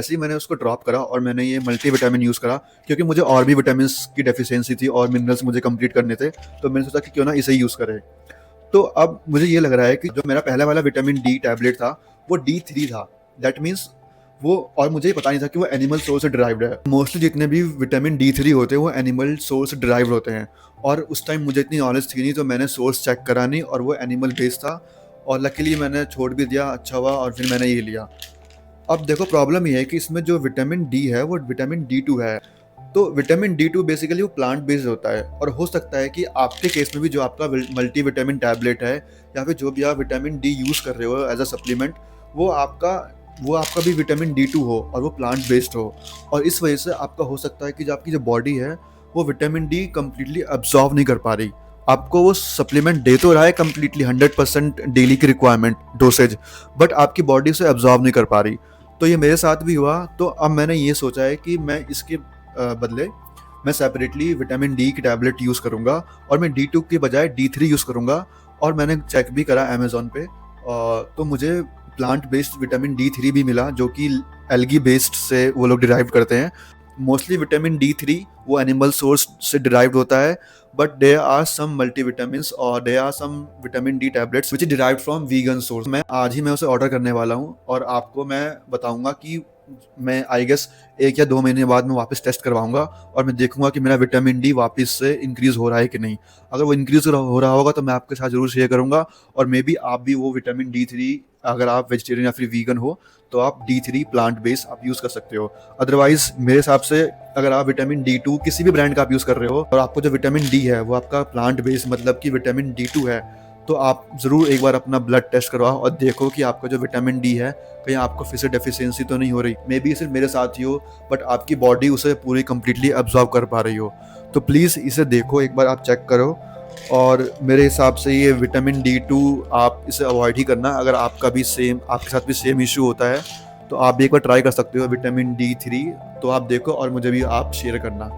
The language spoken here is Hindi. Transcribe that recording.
जैसे ही मैंने उसको ड्रॉप करा और मैंने ये मल्टीविटामिन यूज़ करा, क्योंकि मुझे और भी विटामिन्स की डेफिशिएंसी थी और मिनरल्स मुझे कंप्लीट करने थे, तो मैंने सोचा कि क्यों ना इसे यूज़ करें। तो अब मुझे ये लग रहा है कि जो मेरा पहला वाला विटामिन डी टैबलेट था, वो D3 था। दैट मीन्स वो, और मुझे ये पता नहीं था कि वो एनिमल सोर्स से डिराइव्ड है। मोस्टली जितने भी विटामिन D3 होते हैं वो एनिमल सोर्स से डिराइव्ड होते हैं, और उस टाइम मुझे इतनी नॉलेज थी नहीं, तो मैंने सोर्स चेक करा नहीं और वो एनिमल बेस्ड था, और लकीली मैंने छोड़ भी दिया, अच्छा हुआ, और फिर मैंने ये लिया। अब देखो प्रॉब्लम ये है कि इसमें जो विटामिन डी है वो विटामिन D2 है। तो विटामिन D2 बेसिकली वो प्लांट बेस्ड होता है, और हो सकता है कि आपके केस में भी जो आपका मल्टीविटामिन टैबलेट है या फिर जो भी आप विटामिन डी यूज़ कर रहे हो एज अ सप्लीमेंट, वो आपका भी विटामिन D2 हो और वो प्लांट बेस्ड हो, और इस वजह से आपका हो सकता है कि जो आपकी जो बॉडी है वो विटामिन डी कम्प्लीटली अब्जॉर्व नहीं कर पा रही। आपको वो सप्लीमेंट दे तो रहा है कम्प्लीटली 100% डेली की रिक्वायरमेंट डोसेज, बट आपकी बॉडी उसे अब्जॉर्व नहीं कर पा रही। तो ये मेरे साथ भी हुआ, तो अब मैंने ये सोचा है कि मैं इसके बदले मैं सेपरेटली विटामिन डी की टैबलेट यूज़ करूँगा, और मैं D2 के बजाय D3 यूज़ करूँगा। और मैंने चेक भी करा अमेज़न पे, तो मुझे प्लांट बेस्ड विटामिन D3 भी मिला, जो कि एल्गी बेस्ड से वो लोग डिराइव करते हैं। मोस्टली विटामिन D3 वो एनिमल सोर्स से डिराइव्ड होता है, but there are some multivitamins और there are some vitamin D tablets which is derived from vegan source. मैं आज ही मैं उसे ऑर्डर करने वाला हूँ, और आपको मैं बताऊंगा कि मैं आई गेस 1 या 2 महीने बाद मैं वापस टेस्ट करवाऊंगा, और मैं देखूंगा कि मेरा विटामिन डी वापस से इंक्रीज हो रहा है कि नहीं। अगर वो इंक्रीज हो रहा होगा तो मैं आपके साथ जरूर शेयर करूंगा, और मे बी आप भी वो विटामिन D3, अगर आप वेजिटेरियन या फिर वीगन हो तो आप D3 प्लांट बेस्ड आप यूज़ कर सकते हो। अदरवाइज मेरे हिसाब से अगर आप विटामिन D2 किसी भी ब्रांड का आप यूज़ कर रहे हो, और आपको जो विटामिन डी है वो आपका प्लांट बेस्ड मतलब कि विटामिन D2 है, तो आप ज़रूर एक बार अपना ब्लड टेस्ट करवाओ और देखो कि आपका जो विटामिन डी है कहीं आपको फिर से डेफिशिएंसी तो नहीं हो रही। मे बी सिर्फ मेरे साथ ही हो, बट आपकी बॉडी उसे पूरी कंप्लीटली अब्जॉर्व कर पा रही हो। तो प्लीज़ इसे देखो, एक बार आप चेक करो, और मेरे हिसाब से ये विटामिन D2 आप इसे अवॉइड ही करना। अगर आपके साथ भी सेम इशू होता है तो आप भी एक बार ट्राई कर सकते हो विटामिन D3। तो आप देखो और मुझे भी आप शेयर करना।